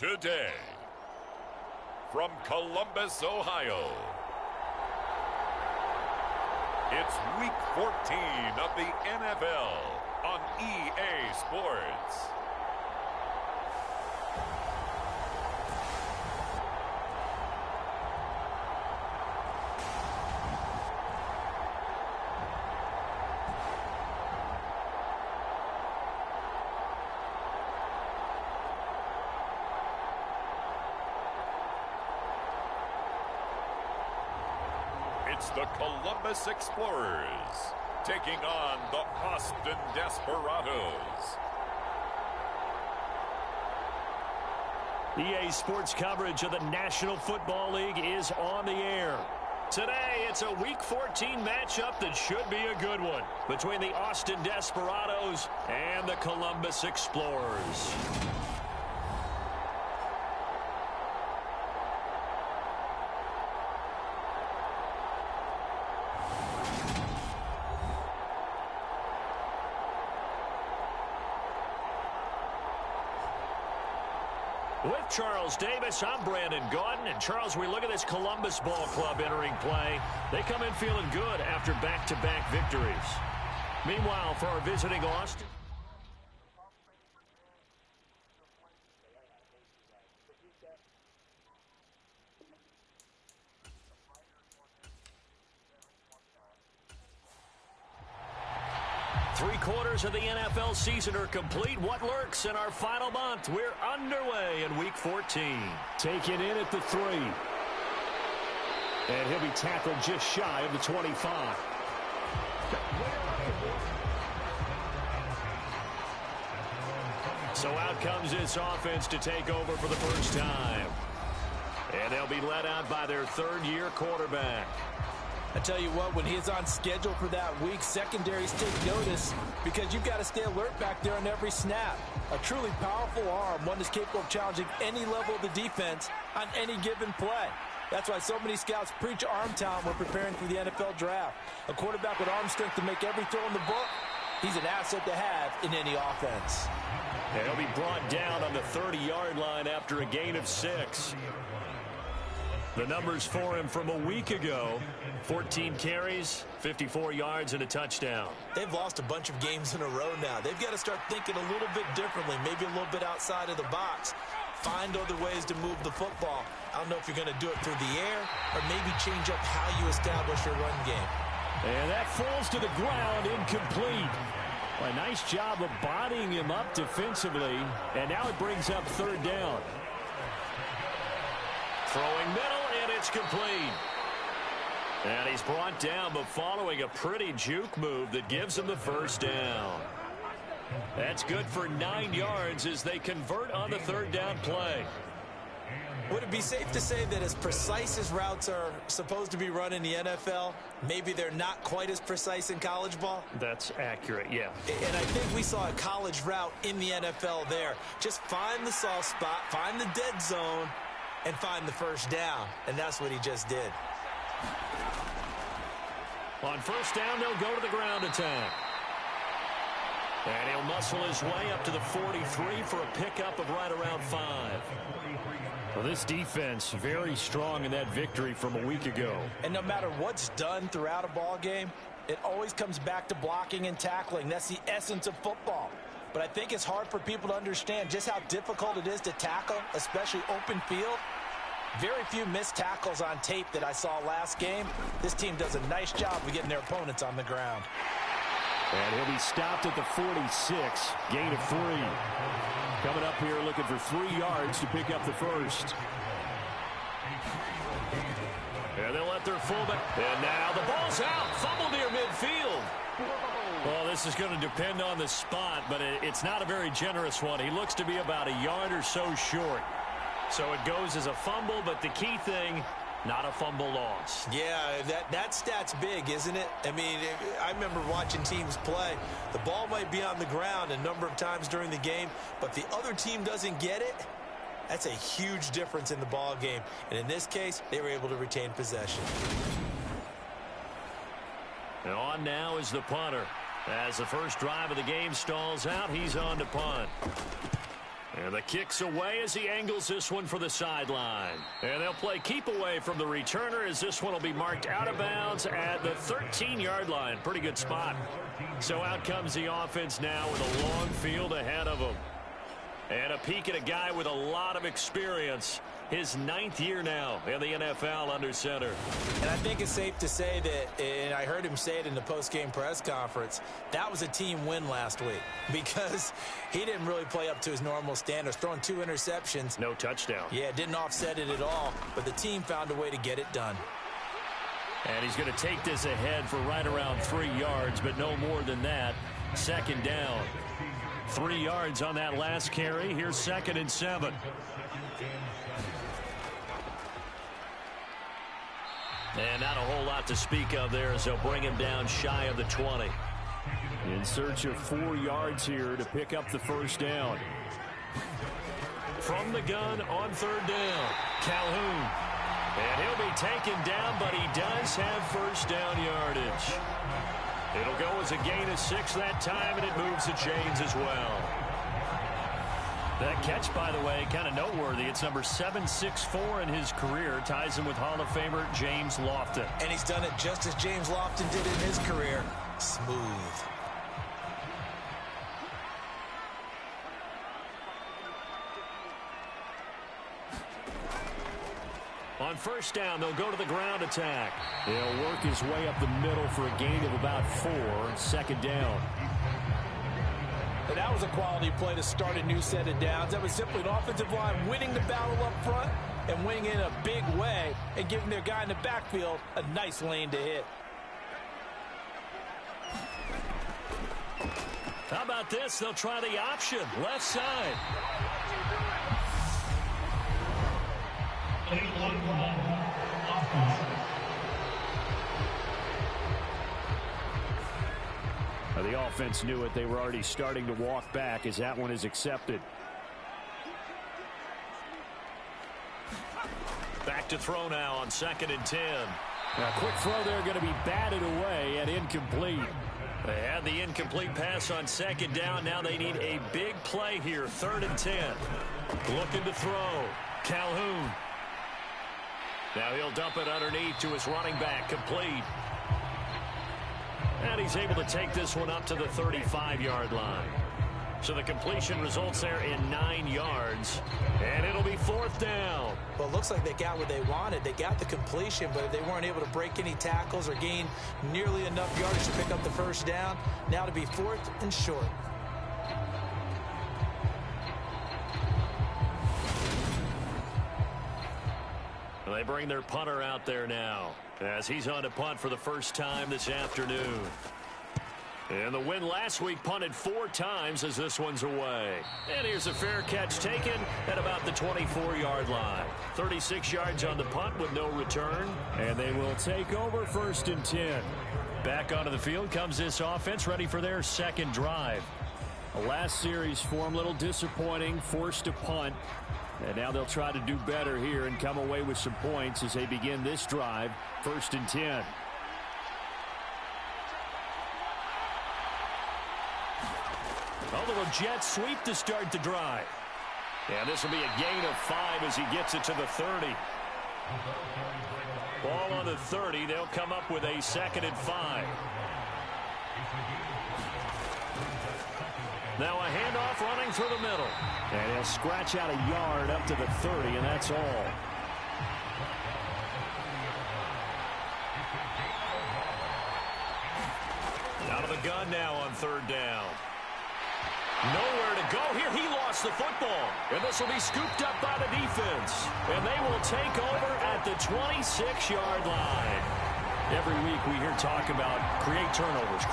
today. From Columbus, Ohio, it's Week 14 of the NFL on EA Sports. It's the Columbus Explorers taking on the Austin Desperados. EA Sports coverage of the National Football League is on the air. Today, it's a Week 14 matchup that should be a good one between the Austin Desperados and the Columbus Explorers. With Charles Davis, I'm Brandon Gaudin. And Charles, we look at this Columbus Ball Club entering play. They come in feeling good after back-to-back victories. Meanwhile, for our visiting Austin... Three-quarters of the NFL season are complete. What lurks in our final month? We're underway in Week 14. Taken in at the 3. And he'll be tackled just shy of the 25. So out comes this offense to take over for the first time. And they'll be led out by their third-year quarterback. I tell you what, when he's on schedule for that week, secondaries take notice because you've got to stay alert back there on every snap. A truly powerful arm, one that's capable of challenging any level of the defense on any given play. That's why so many scouts preach arm talent when preparing for the NFL draft. A quarterback with arm strength to make every throw in the book, he's an asset to have in any offense. And he'll be brought down on the 30-yard line after a gain of 6. The numbers for him from a week ago: 14 carries, 54 yards, and a touchdown. They've lost a bunch of games in a row now. They've got to start thinking a little bit differently, maybe a little bit outside of the box. Find other ways to move the football. I don't know if you're going to do it through the air or maybe change up how you establish your run game. And that falls to the ground, incomplete. A nice job of bodying him up defensively, and now it brings up third down. Throwing middle, and it's complete. And he's brought down, but following a pretty juke move that gives him the first down. That's good for 9 yards as they convert on the third down play. Would it be safe to say that as precise as routes are supposed to be run in the NFL, maybe they're not quite as precise in college ball? That's accurate, yeah. And I think we saw a college route in the NFL there. Just find the soft spot, find the dead zone, and find the first down. And that's what he just did. On first down, they'll go to the ground attack. And he'll muscle his way up to the 43 for a pickup of right around 5. Well, this defense very strong in that victory from a week ago. And no matter what's done throughout a ball game, it always comes back to blocking and tackling. That's the essence of football. But I think it's hard for people to understand just how difficult it is to tackle, especially open field. Very few missed tackles on tape that I saw last game. This team does a nice job of getting their opponents on the ground. And he'll be stopped at the 46, gain of 3. Coming up here looking for 3 yards to pick up the first. And they'll let their fullback. And now the ball's out. Fumble near midfield. Well, this is going to depend on the spot, but it's not a very generous one. He looks to be about a yard or so short. So it goes as a fumble, but the key thing, not a fumble loss. Yeah, that stat's big, isn't it? I mean, I remember watching teams play. The ball might be on the ground a number of times during the game, but the other team doesn't get it. That's a huge difference in the ball game. And in this case, they were able to retain possession. And on now is the punter. As the first drive of the game stalls out, he's on to punt. And the kick's away as he angles this one for the sideline. And they'll play keep away from the returner as this one will be marked out of bounds at the 13-yard line. Pretty good spot. So out comes the offense now with a long field ahead of them. And a peek at a guy with a lot of experience. His 9th year now in the NFL under center. And I think it's safe to say that, and I heard him say it in the post-game press conference, that was a team win last week because he didn't really play up to his normal standards, throwing 2 interceptions. No touchdown. Yeah, didn't offset it at all, but the team found a way to get it done. And he's going to take this ahead for right around 3 yards, but no more than that. 2nd down. 3 yards on that last carry. Here's 2nd and 7. And not a whole lot to speak of there as they'll bring him down shy of the 20. In search of 4 yards here to pick up the first down. From the gun on 3rd down, Calhoun. And he'll be taken down, but he does have first down yardage. It'll go as a gain of 6 that time, and it moves the chains as well. That catch, by the way, kind of noteworthy. It's number 764 in his career. Ties him with Hall of Famer James Lofton. And he's done it just as James Lofton did in his career. Smooth. On first down, they'll go to the ground attack. He'll work his way up the middle for a gain of about 4. 2nd down. And that was a quality play to start a new set of downs. That was simply an offensive line winning the battle up front and winning in a big way and giving their guy in the backfield a nice lane to hit. How about this? They'll try the option. Left side. The offense knew it. They were already starting to walk back as that one is accepted. Back to throw now on 2nd and 10. A quick throw there going to be batted away and incomplete. They had the incomplete pass on 2nd down. Now they need a big play here. 3rd and 10. Looking to throw. Calhoun. Now he'll dump it underneath to his running back. Complete. And he's able to take this one up to the 35-yard line. So the completion results there in 9 yards. And it'll be 4th down. Well, it looks like they got what they wanted. They got the completion, but they weren't able to break any tackles or gain nearly enough yardage to pick up the first down. Now to be 4th and short. They bring their punter out there now as he's on to punt for the first time this afternoon. And the win last week punted 4 times as this one's away. And here's a fair catch taken at about the 24-yard line. 36 yards on the punt with no return. And they will take over 1st and 10. Back onto the field comes this offense ready for their 2nd drive. The last series for them a little disappointing, forced to punt. And now they'll try to do better here and come away with some points as they begin this drive. 1st and 10. A little jet sweep to start the drive. And this will be a gain of 5 as he gets it to the 30. Ball on the 30. They'll come up with a 2nd and 5. Now a handoff running through the middle. And he'll scratch out a yard up to the 30, and that's all. Out of the gun now on 3rd down. Nowhere to go here. He lost the football. And this will be scooped up by the defense. And they will take over at the 26-yard line. Every week we hear talk about create turnovers.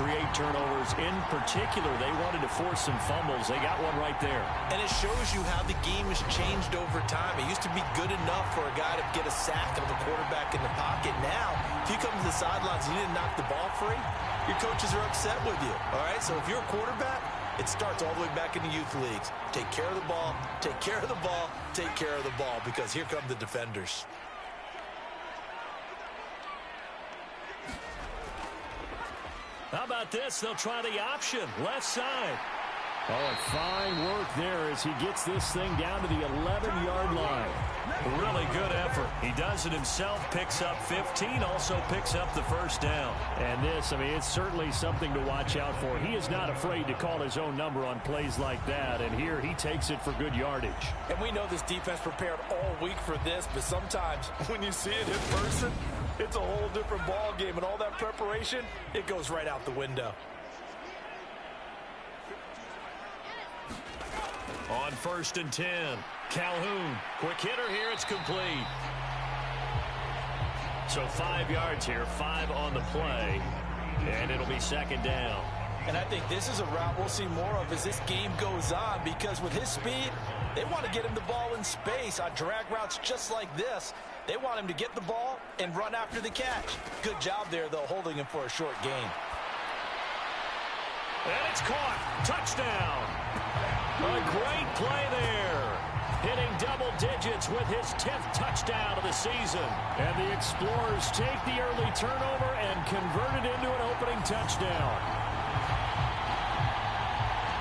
In particular, they wanted to force some fumbles. They got one right there. And it shows you how the game has changed over time. It used to be good enough for a guy to get a sack of the quarterback in the pocket. Now, if you come to the sidelines and you didn't knock the ball free, your coaches are upset with you. All right, so if you're a quarterback, it starts all the way back in the youth leagues. Take care of the ball, take care of the ball, take care of the ball, because here come the defenders. How about this? They'll try the option. Left side. Oh, and fine work there as he gets this thing down to the 11-yard line. Really good effort. He does it himself, picks up 15, also picks up the first down. And this, I mean, it's certainly something to watch out for. He is not afraid to call his own number on plays like that, and here he takes it for good yardage. And we know this defense prepared all week for this, but sometimes when you see it in person, it's a whole different ball game, and all that preparation, it goes right out the window. On 1st and 10, Calhoun. Quick hitter here. It's complete. So 5 yards here, 5 on the play, and it'll be second down. And I think this is a route we'll see more of as this game goes on, because with his speed, they want to get him the ball in space on drag routes just like this. They want him to get the ball and run after the catch. Good job there, though, holding him for a short gain. And it's caught. Touchdown. A great play there. Hitting double digits with his 10th touchdown of the season. And the Explorers take the early turnover and convert it into an opening touchdown.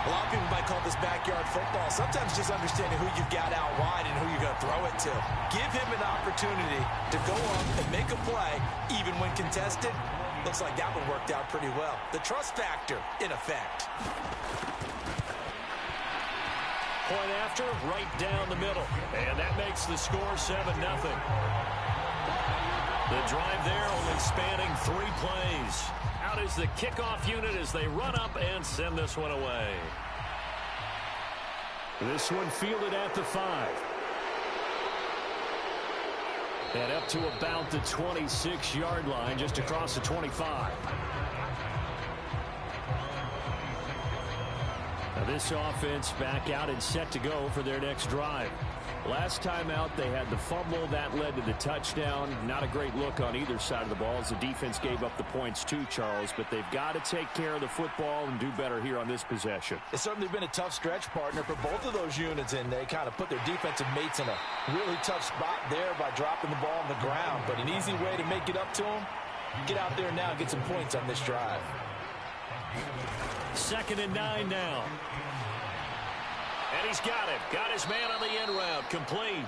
A lot of people might call this backyard football. Sometimes just understanding who you've got out wide and who you're going to throw it to. Give him an opportunity to go up and make a play, even when contested. Looks like that one worked out pretty well. The trust factor in effect. Point after, right down the middle. And that makes the score 7-0. The drive there only spanning 3 plays. Out is the kickoff unit as they run up and send this one away. This one fielded at the 5. And up to about the 26-yard line, just across the 25. Now this offense back out and set to go for their next drive. Last time out, they had the fumble. That led to the touchdown. Not a great look on either side of the ball as the defense gave up the points too, Charles. But they've got to take care of the football and do better here on this possession. It's certainly been a tough stretch, partner, for both of those units, and they kind of put their defensive mates in a really tough spot there by dropping the ball on the ground. But an easy way to make it up to them, get out there now and get some points on this drive. 2nd and 9 now. And he's got it. Got his man on the end route. Complete.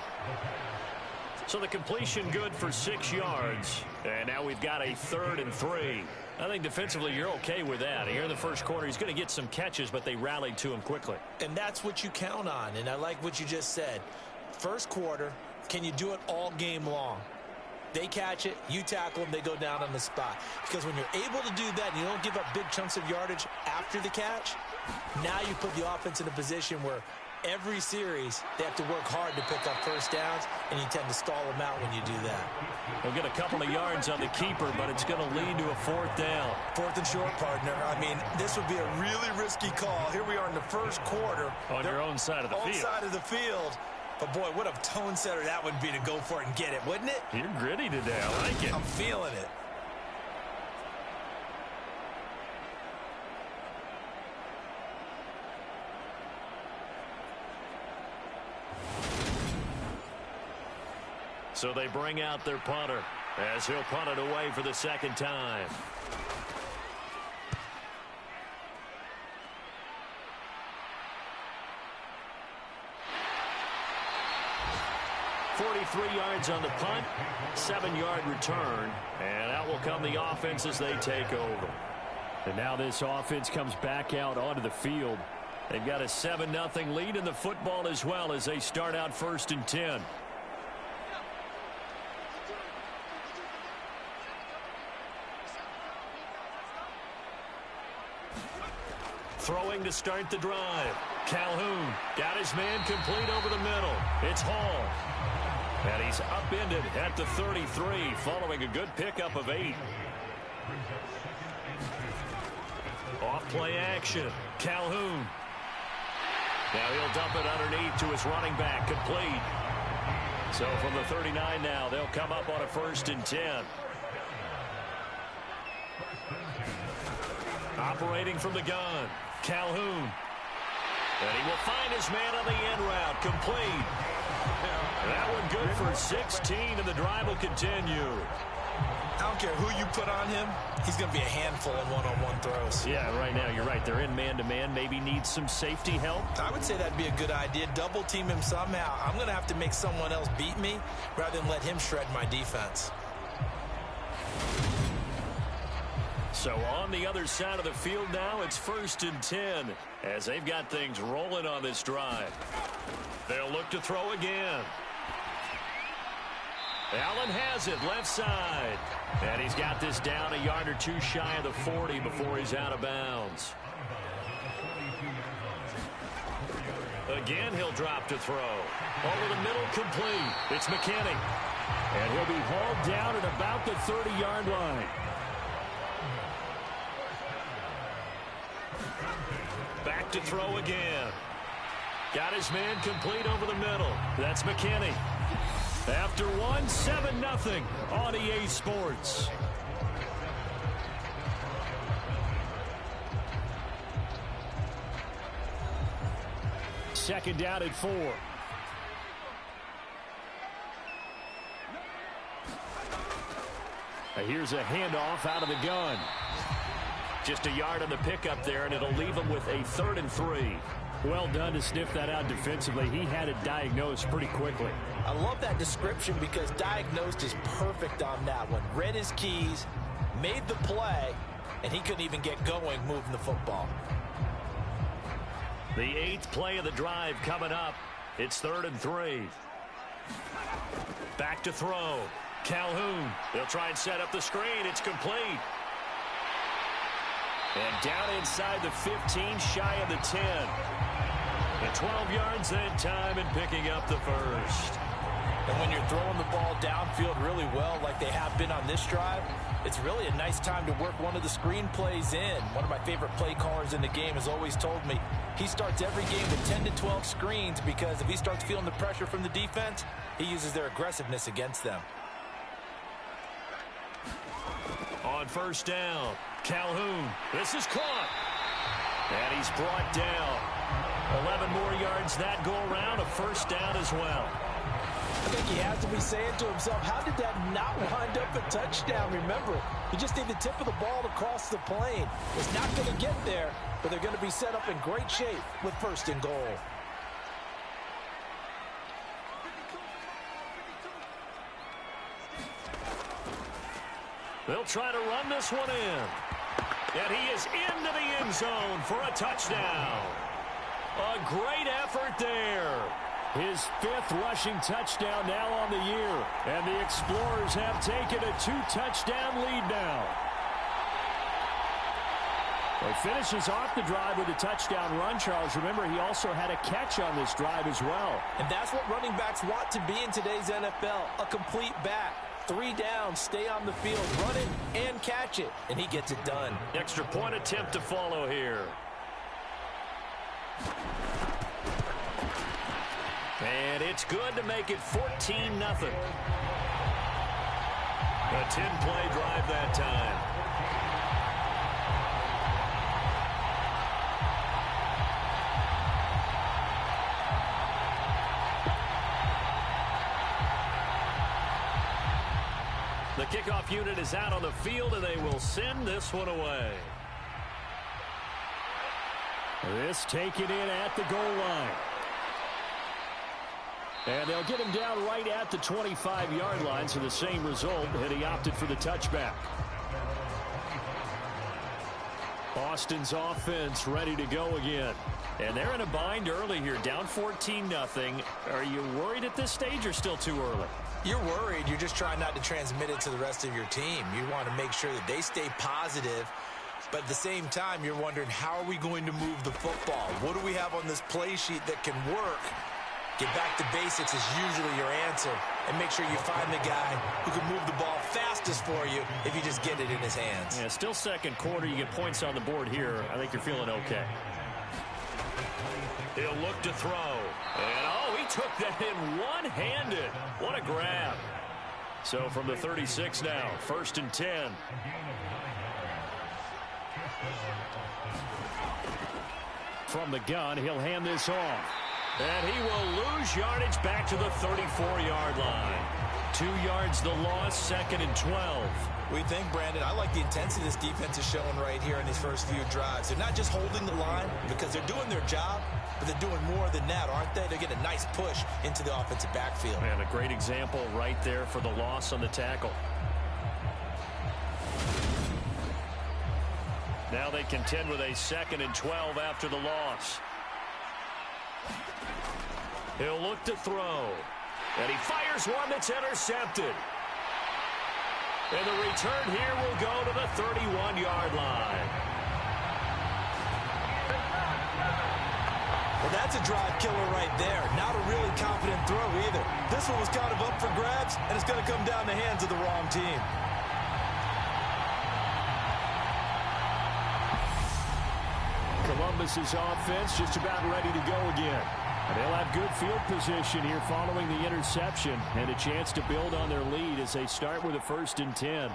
So the completion good for 6 yards. And now we've got a 3rd and 3. I think defensively you're okay with that. Here in the first quarter, he's going to get some catches, but they rallied to him quickly. And that's what you count on. And I like what you just said. First quarter, can you do it all game long? They catch it, you tackle them, they go down on the spot. Because when you're able to do that and you don't give up big chunks of yardage after the catch, now you put the offense in a position where every series they have to work hard to pick up first downs, and you tend to stall them out when you do that. They'll get a couple of yards on the keeper, but it's going to lead to a 4th down. 4th and short, partner. I mean, this would be a really risky call. Here we are in the first quarter. On your own side of the field. Own side of the field. But, boy, what a tone setter that would be to go for it and get it, wouldn't it? You're gritty today. I like it. I'm feeling it. So they bring out their punter as he'll punt it away for the 2nd time. .43 yards on the punt, 7-yard return, and out will come the offense as they take over. And now this offense comes back out onto the field. They've got a 7-0 lead in the football as well as they start out 1st and 10. Throwing to start the drive. Calhoun got his man complete over the middle. It's Hall. And he's upended at the 33 following a good pickup of 8. Off play action. Calhoun. Now he'll dump it underneath to his running back. Complete. So from the 39 now, they'll come up on a 1st and 10. Operating from the gun. Calhoun. And he will find his man on the end route. Complete. That one good for 16, and the drive will continue. I don't care who you put on him, he's going to be a handful in one-on-one throws. Yeah, right now you're right. They're in man-to-man. Maybe needs some safety help. I would say that'd be a good idea. Double team him somehow. I'm going to have to make someone else beat me rather than let him shred my defense. So on the other side of the field now, it's 1st and 10 as they've got things rolling on this drive. They'll look to throw again. Allen has it left side. And he's got this down a yard or two shy of the 40 before he's out of bounds. Again, he'll drop to throw. Over the middle, complete. It's McKinney. And he'll be hauled down at about the 30-yard line. Back to throw again. Got his man complete over the middle. That's McKinney. After one, 7-0 on EA Sports. Second down at 4. Here's a handoff out of the gun. Just a yard on the pickup there, and it'll leave him with a 3rd and 3. Well done to sniff that out defensively. He had it diagnosed pretty quickly. I love that description because diagnosed is perfect on that one. Read his keys, made the play, and he couldn't even get going moving the football. The 8th play of the drive coming up. It's 3rd and 3. Back to throw. Calhoun. They'll try and set up the screen. It's complete. And down inside the 15, shy of the 10. The 12 yards that time and picking up the first. And when you're throwing the ball downfield really well like they have been on this drive, it's really a nice time to work one of the screen plays in. One of my favorite play callers in the game has always told me he starts every game with 10 to 12 screens because if he starts feeling the pressure from the defense, he uses their aggressiveness against them. On 1st down, Calhoun. This is caught. And he's brought down. 11 more yards that go around, a 1st down as well. I think he has to be saying to himself, how did that not wind up a touchdown? Remember, you just need the tip of the ball to cross the plane. It's not going to get there, but they're going to be set up in great shape with 1st and goal. They'll try to run this one in. And he is into the end zone for a touchdown. A great effort there. His 5th rushing touchdown now on the year. And the Explorers have taken a 2-touchdown lead now. He finishes off the drive with a touchdown run, Charles. Remember, he also had a catch on this drive as well. And that's what running backs want to be in today's NFL, a complete back. 3 down, stay on the field, run it, and catch it. And he gets it done. Extra point attempt to follow here. And it's good to make it 14-0. A 10-play drive that time. The kickoff unit is out on the field, and they will send this one away. This taken in at the goal line. And they'll get him down right at the 25-yard line, so the same result, and he opted for the touchback. Boston's offense ready to go again. And they're in a bind early here, down 14-0. Are you worried at this stage or still too early? You're worried. You're just trying not to transmit it to the rest of your team. You want to make sure that they stay positive. But at the same time, you're wondering, how are we going to move the football? What do we have on this play sheet that can work? Get back to basics is usually your answer. And make sure you find the guy who can move the ball fastest for you if you just get it in his hands. Yeah, still 2nd quarter. You get points on the board here. I think you're feeling okay. He'll look to throw. And, oh, he took that in one-handed. What a grab. So from the 36 now, 1st and 10. From the gun, he'll hand this off. And he will lose yardage back to the 34-yard line. 2 yards the loss, 2nd and 12. We think, Brandon, I like the intensity this defense is showing right here in these first few drives. They're not just holding the line because they're doing their job, but they're doing more than that, aren't they? They're getting a nice push into the offensive backfield. And a great example right there for the loss on the tackle. Now they contend with a 2nd and 12 after the loss. He'll look to throw. And he fires one that's intercepted. And the return here will go to the 31-yard line. Well, that's a drive killer right there. Not a really confident throw either. This one was kind of up for grabs, and it's going to come down the hands of the wrong team. Columbus's offense just about ready to go again. And they'll have good field position here following the interception and a chance to build on their lead as they start with a 1st and 10.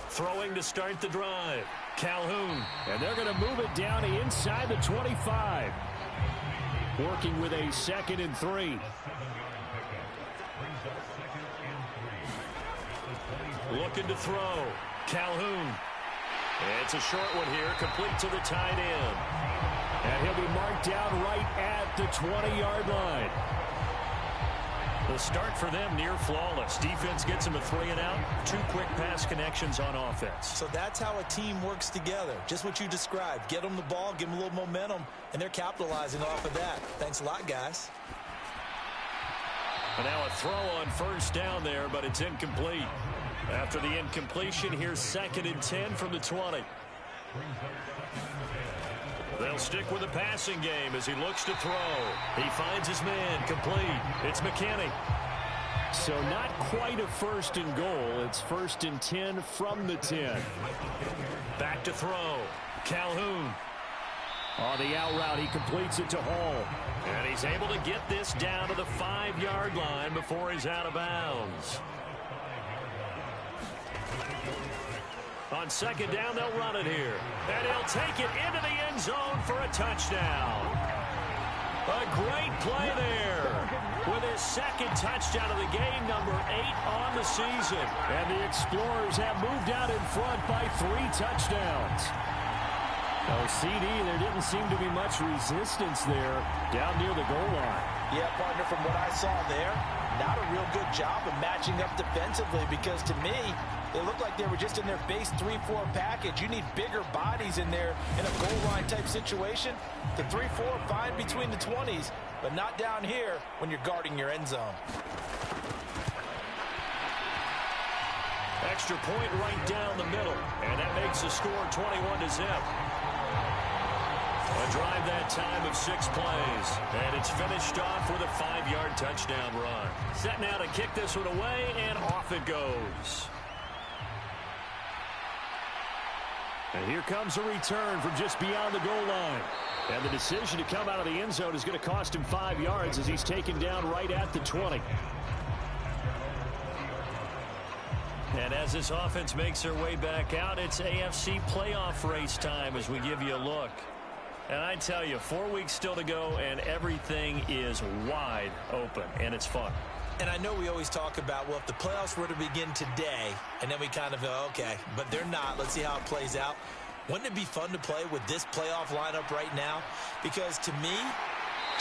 Throwing to start the drive. Calhoun. And they're going to move it down inside the 25. Working with a 2nd and 3. Looking to throw. Calhoun. It's a short one here, complete to the tight end. And he'll be marked down right at the 20-yard line. The start for them near flawless. Defense gets them a 3 and out. 2 quick pass connections on offense. So that's how a team works together. Just what you described. Get them the ball, give them a little momentum, and they're capitalizing off of that. Thanks a lot, guys. And now a throw on 1st down there, but it's incomplete. After the incompletion, here's 2nd and 10 from the 20. They'll stick with the passing game as he looks to throw. He finds his man, complete. It's McKinney. So not quite a 1st and goal. It's 1st and 10 from the 10. Back to throw. Calhoun. On the out route, he completes it to Hall. And he's able to get this down to the 5-yard line before he's out of bounds. On 2nd down, they'll run it here. And he'll take it into the end zone for a touchdown. A great play there with his 2nd touchdown of the game, number 8 on the season. And the Explorers have moved out in front by 3 touchdowns. Oh, CD, there didn't seem to be much resistance there down near the goal line. Yeah, partner, from what I saw there, not a real good job of matching up defensively because to me, it looked like they were just in their base 3-4 package. You need bigger bodies in there in a goal line type situation. The 3-4 fine between the 20s, but not down here when you're guarding your end zone. Extra point right down the middle, and that makes the score 21-0. A drive that time of 6 plays, and it's finished off with a 5-yard touchdown run. Set now to kick this one away, and off it goes. And here comes a return from just beyond the goal line. And the decision to come out of the end zone is going to cost him 5 yards as he's taken down right at the 20. And as this offense makes their way back out, it's AFC playoff race time as we give you a look. And I tell you, 4 weeks still to go, and everything is wide open, and it's fun. And I know we always talk about, well, if the playoffs were to begin today, and then we kind of go, okay, but they're not. Let's see how it plays out. Wouldn't it be fun to play with this playoff lineup right now? Because to me,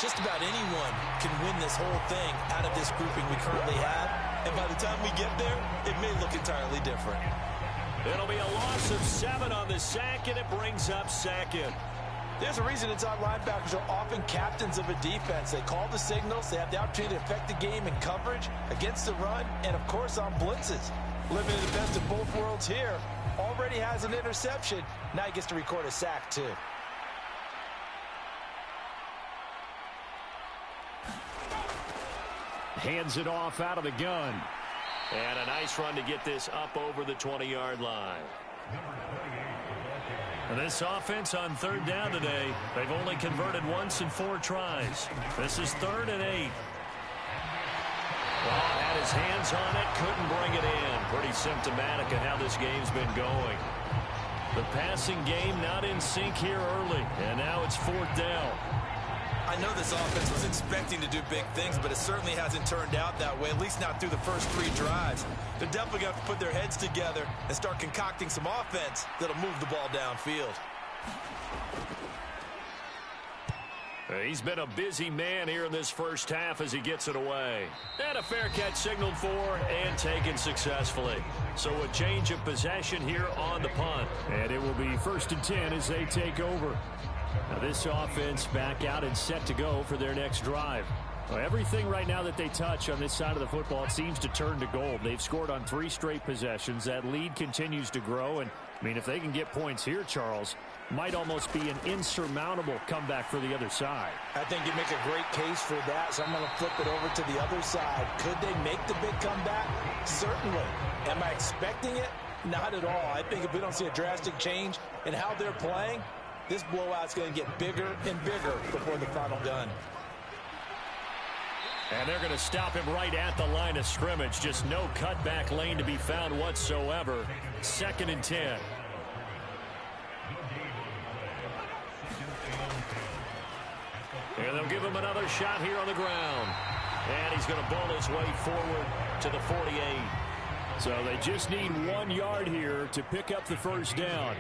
just about anyone can win this whole thing out of this grouping we currently have. And by the time we get there, it may look entirely different. It'll be a loss of 7 on the sack, and it brings up 2nd. There's a reason inside linebackers are often captains of a defense. They call the signals. They have the opportunity to affect the game in coverage, against the run, and, of course, on blitzes. Living in the best of both worlds here. Already has an interception. Now he gets to record a sack, too. Hands it off out of the gun. And a nice run to get this up over the 20-yard line. And this offense on 3rd down today, they've only converted once in 4 tries. This is 3rd and 8. Well, had his hands on it, couldn't bring it in. Pretty symptomatic of how this game's been going. The passing game not in sync here early, and now it's 4th down. I know this offense was expecting to do big things, but it certainly hasn't turned out that way, at least not through the first 3 drives. They're definitely going to have to put their heads together and start concocting some offense that'll move the ball downfield. He's been a busy man here in this first half as he gets it away. And a fair catch signaled for and taken successfully. So a change of possession here on the punt. And it will be 1st and 10 as they take over. Now this offense back out and set to go for their next drive. Well, everything right now that they touch on this side of the football seems to turn to gold. They've scored on 3 straight possessions. That lead continues to grow. And, I mean, if they can get points here, Charles, might almost be an insurmountable comeback for the other side. I think you make a great case for that, so I'm going to flip it over to the other side. Could they make the big comeback? Certainly. Am I expecting it? Not at all. I think if we don't see a drastic change in how they're playing, this blowout's going to get bigger and bigger before the final gun. And they're going to stop him right at the line of scrimmage. Just no cutback lane to be found whatsoever. 2nd and 10. And they'll give him another shot here on the ground. And he's going to ball his way forward to the 48. So they just need 1 yard here to pick up the 1st down.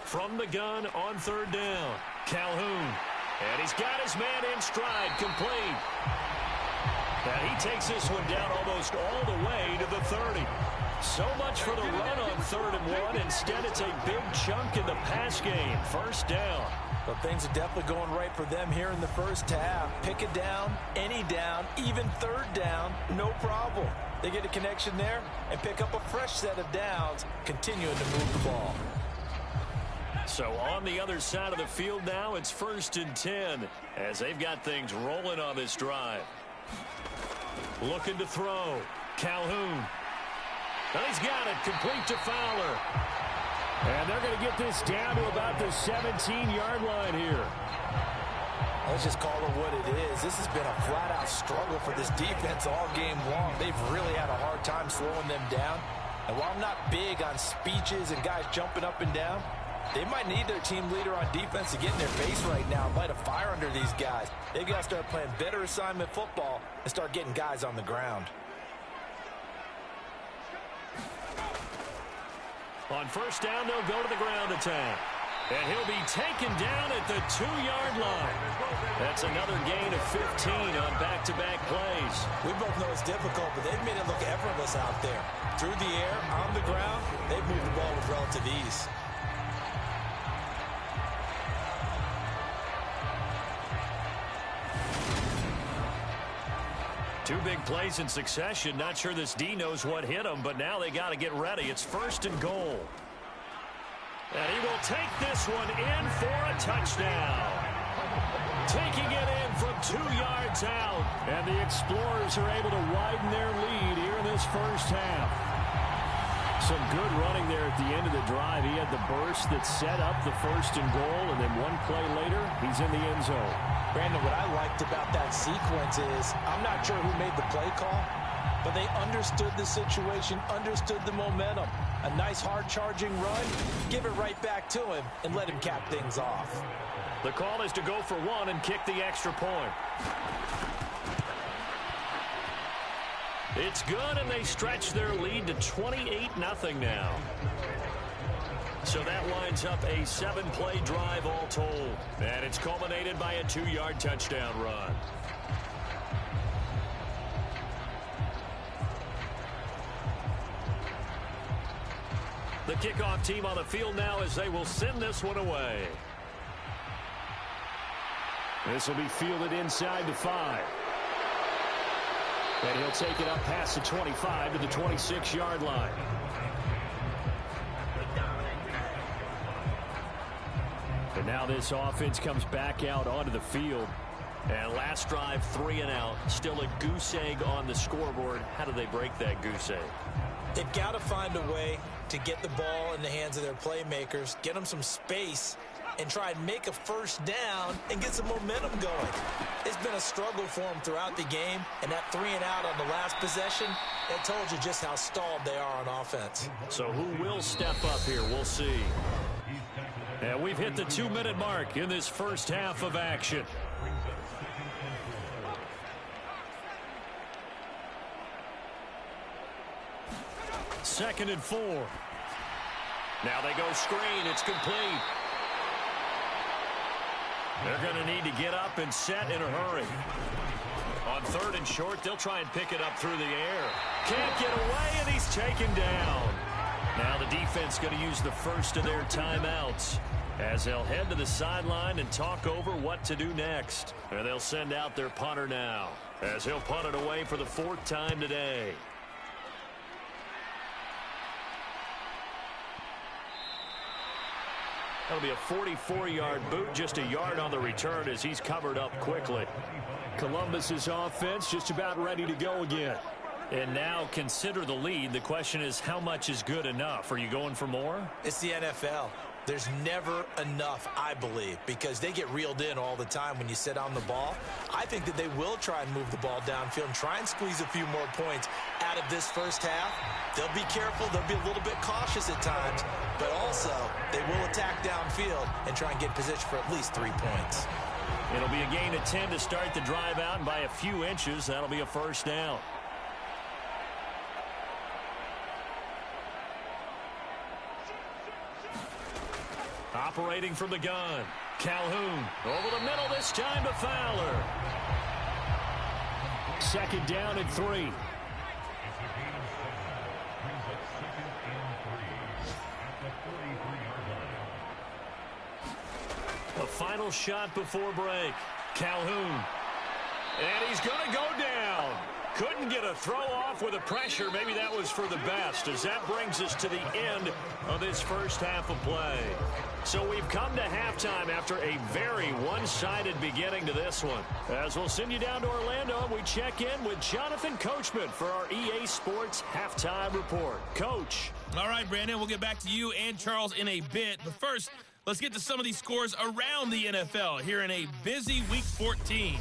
From the gun on 3rd down, Calhoun. And he's got his man in stride, complete. And he takes this one down almost all the way to the 30. So much for the run on 3rd and 1. Instead, it's a big chunk in the pass game. 1st down. But things are definitely going right for them here in the first half. Pick it down, any down, even 3rd down, no problem. They get a connection there and pick up a fresh set of downs, continuing to move the ball. So on the other side of the field now, it's 1st and 10 as they've got things rolling on this drive. Looking to throw. Calhoun. And he's got it, complete to Fowler. And they're going to get this down to about the 17-yard line here. Let's just call it what it is. This has been a flat-out struggle for this defense all game long. They've really had a hard time slowing them down. And while I'm not big on speeches and guys jumping up and down, they might need their team leader on defense to get in their face right now, light a fire under these guys. They've got to start playing better assignment football and start getting guys on the ground. On 1st down, they'll go to the ground attack. And he'll be taken down at the 2-yard line. That's another gain of 15 on back-to-back plays. We both know it's difficult, but they've made it look effortless out there. Through the air, on the ground, they've moved the ball with relative ease. Two big plays in succession. Not sure this D knows what hit him, but now they got to get ready. It's 1st and goal. And he will take this one in for a touchdown. Taking it in from 2 yards out. And the Explorers are able to widen their lead here in this first half. Some good running there at the end of the drive. He had the burst that set up the 1st and goal, and then one play later, he's in the end zone. Brandon, what I liked about that sequence is I'm not sure who made the play call, but they understood the situation, understood the momentum. A nice hard-charging run, give it right back to him, and let him cap things off. The call is to go for 1 and kick the extra point. It's good, and they stretch their lead to 28-0 now. So that lines up a 7-play drive all told. And it's culminated by a 2-yard touchdown run. The kickoff team on the field now as they will send this one away. This will be fielded inside the 5. And he'll take it up past the 25 to the 26-yard line. And now this offense comes back out onto the field. And last drive, 3 and out. Still a goose egg on the scoreboard. How do they break that goose egg? They've got to find a way to get the ball in the hands of their playmakers, get them some space, and try and make a first down and get some momentum going. It's been a struggle for them throughout the game, and that 3-and-out on the last possession, it told you just how stalled they are on offense. So who will step up here? We'll see. And we've hit the 2-minute mark in this first half of action. Second and 4. Now they go screen. It's complete. They're going to need to get up and set in a hurry. On 3rd and short, they'll try and pick it up through the air. Can't get away, and he's taken down. Now the defense going to use the first of their timeouts as they'll head to the sideline and talk over what to do next. And they'll send out their punter now as he'll punt it away for the 4th time today. That'll be a 44-yard boot, just a yard on the return as he's covered up quickly. Columbus's offense just about ready to go again. And now consider the lead. The question is, how much is good enough? Are you going for more? It's the NFL. There's never enough, I believe, because they get reeled in all the time when you sit on the ball. I think that they will try and move the ball downfield and try and squeeze a few more points out of this first half. They'll be careful. They'll be a little bit cautious at times, but also they will attack downfield and try and get position for at least 3 points. It'll be a gain of 10 to start the drive out, and by a few inches, that'll be a first down. Operating from the gun, Calhoun over the middle, this time to Fowler. Second down and 3. The final shot before break, Calhoun. And he's going to go down. Couldn't get a throw off with the pressure. Maybe that was for the best, as that brings us to the end of this first half of play. So we've come to halftime after a very one-sided beginning to this one. As we'll send you down to Orlando, we check in with Jonathan Coachman for our EA Sports Halftime Report. Coach. All right, Brandon, we'll get back to you and Charles in a bit. But first, let's get to some of these scores around the NFL here in a busy Week 14.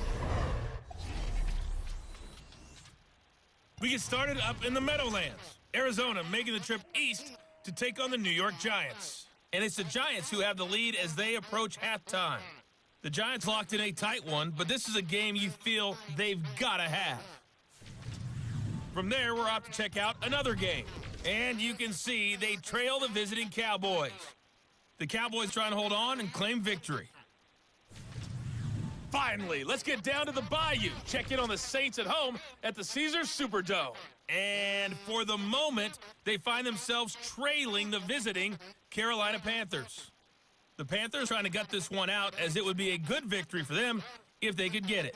We get started up in the Meadowlands. Arizona making the trip east to take on the New York Giants. And it's the Giants who have the lead as they approach halftime. The Giants locked in a tight one, but this is a game you feel they've got to have. From there, we're off to check out another game. And you can see they trail the visiting Cowboys. The Cowboys trying to hold on and claim victory. Finally, let's get down to the Bayou. Check in on the Saints at home at the Caesars Superdome. And for the moment, they find themselves trailing the visiting Carolina Panthers. The Panthers trying to gut this one out, as it would be a good victory for them if they could get it.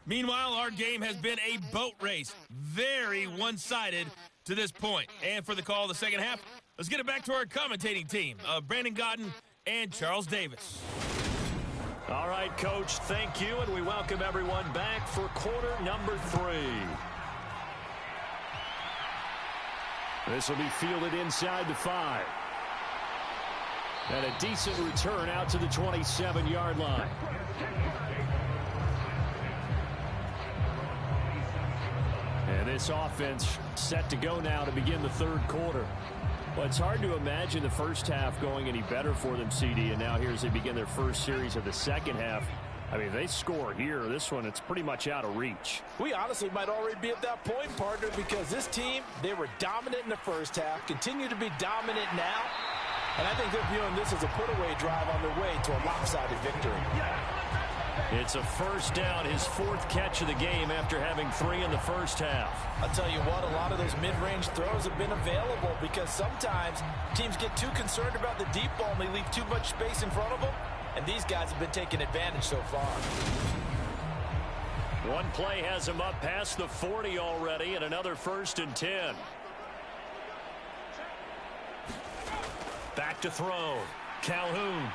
Meanwhile, our game has been a boat race. Very one-sided to this point. And for the call of the second half, let's get it back to our commentating team, Brandon Godden and Charles Davis. All right, Coach, thank you, and we welcome everyone back for quarter number 3. This will be fielded inside the 5. And a decent return out to the 27-yard line. And this offense set to go now to begin the third quarter. Well, it's hard to imagine the first half going any better for them, CD, and now here as they begin their first series of the second half. I mean, if they score here, this one, it's pretty much out of reach. We honestly might already be at that point, partner, because this team, they were dominant in the first half, continue to be dominant now, and I think they're viewing this as a put-away drive on their way to a lopsided victory. It's a first down, his 4th catch of the game after having 3 in the first half. I'll tell you what, a lot of those mid-range throws have been available because sometimes teams get too concerned about the deep ball and they leave too much space in front of them, and these guys have been taking advantage so far. One play has him up past the 40 already, and another 1st and 10. Back to throw. Calhoun.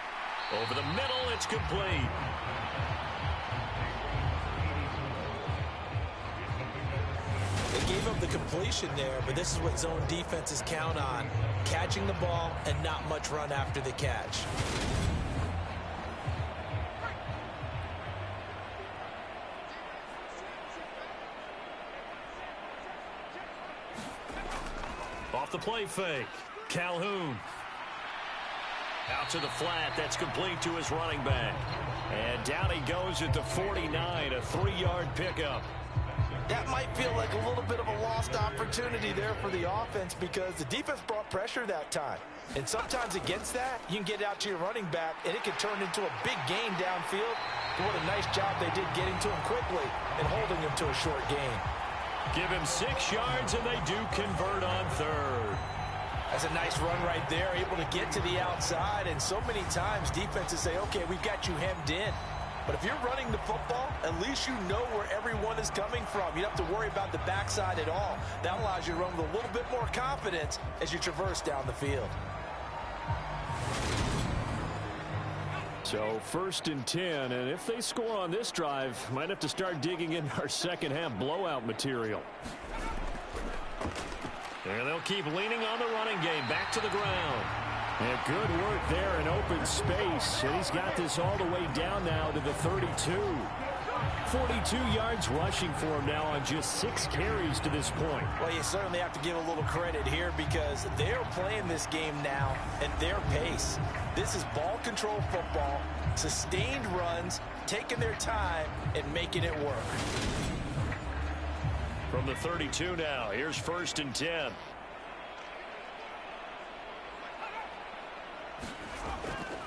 Over the middle, it's complete. They gave up the completion there, but this is what zone defenses count on. catching the ball and not much run after the catch. Off the play fake. Calhoun. Out to the flat. That's complete to his running back. And down he goes at the 49, a 3-yard pickup. That might feel like a little bit of a lost opportunity there for the offense because the defense brought pressure that time. And sometimes against that, you can get out to your running back, and it can turn into a big gain downfield. But what a nice job they did getting to him quickly and holding him to a short gain. Give him 6 yards, and they do convert on third. That's a nice run right there, able to get to the outside. And so many times defenses say, okay, we've got you hemmed in. But if you're running the football, at least you know where everyone is coming from. You don't have to worry about the backside at all. That allows you to run with a little bit more confidence as you traverse down the field. So 1st and 10, and if they score on this drive, might have to start digging in our second half blowout material. And they'll keep leaning on the running game. Back to the ground. And good work there in open space. And he's got this all the way down now to the 32. 42 yards rushing for him now on just 6 carries to this point. Well, you certainly have to give a little credit here because they're playing this game now at their pace. This is ball control football, sustained runs, taking their time and making it work. From the 32 now, here's 1st and 10.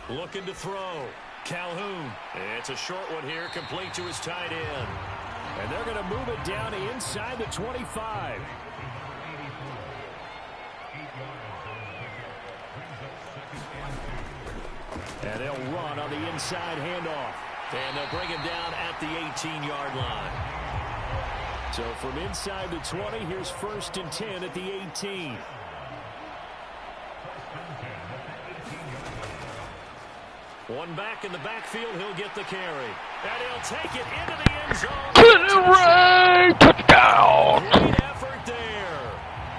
Looking to throw. Calhoun. It's a short one here, complete to his tight end. And they're going to move it down to inside the 25. And they'll run on the inside handoff. And they'll bring him down at the 18-yard line. So from inside the 20, here's 1st and 10 at the 18. One back in the backfield, he'll get the carry. And he'll take it into the end zone. Touchdown! Great effort there.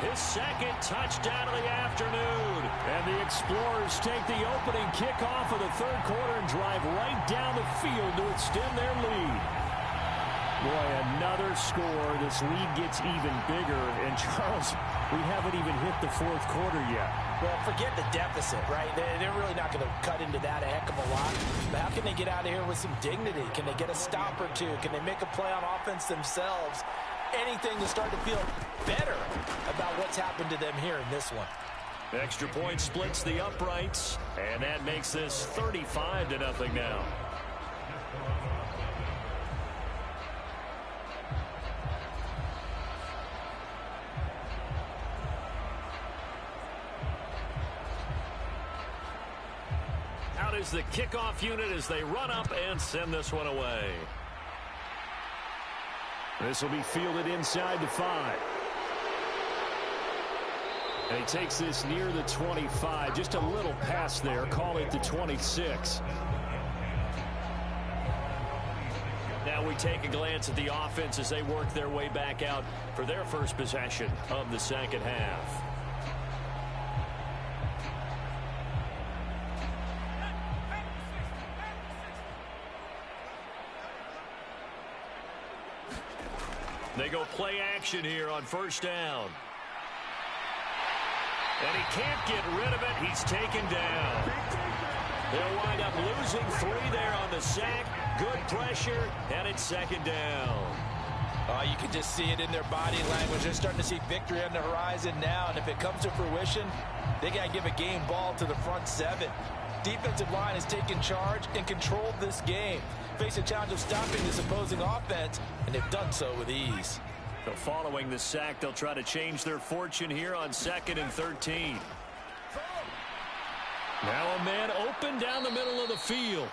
His 2nd touchdown of the afternoon. And the Explorers take the opening kickoff of the 3rd quarter and drive right down the field to extend their lead. Boy, another score. This lead gets even bigger. And, Charles, we haven't even hit the 4th quarter yet. Well, forget the deficit, right? They're really not going to cut into that a heck of a lot. But how can they get out of here with some dignity? Can they get a stop or two? Can they make a play on offense themselves? Anything to start to feel better about what's happened to them here in this one. Extra point splits the uprights, and that makes this 35-0 now. Out is the kickoff unit as they run up and send this one away. This will be fielded inside the 5. And he takes this near the 25. Just a little pass there. Call it the 26. Now we take a glance at the offense as they work their way back out for their first possession of the second half. They go play action here on 1st down. And he can't get rid of it. He's taken down. They'll wind up losing 3 there on the sack. Good pressure, and it's 2nd down. You can just see it in their body language. They're starting to see victory on the horizon now, and if it comes to fruition, they got to give a game ball to the front 7. Defensive line has taken charge and controlled this game. Face a challenge of stopping this opposing offense, and they've done so with ease. So following the sack, they'll try to change their fortune here on 2nd and 13. Now a man open down the middle of the field.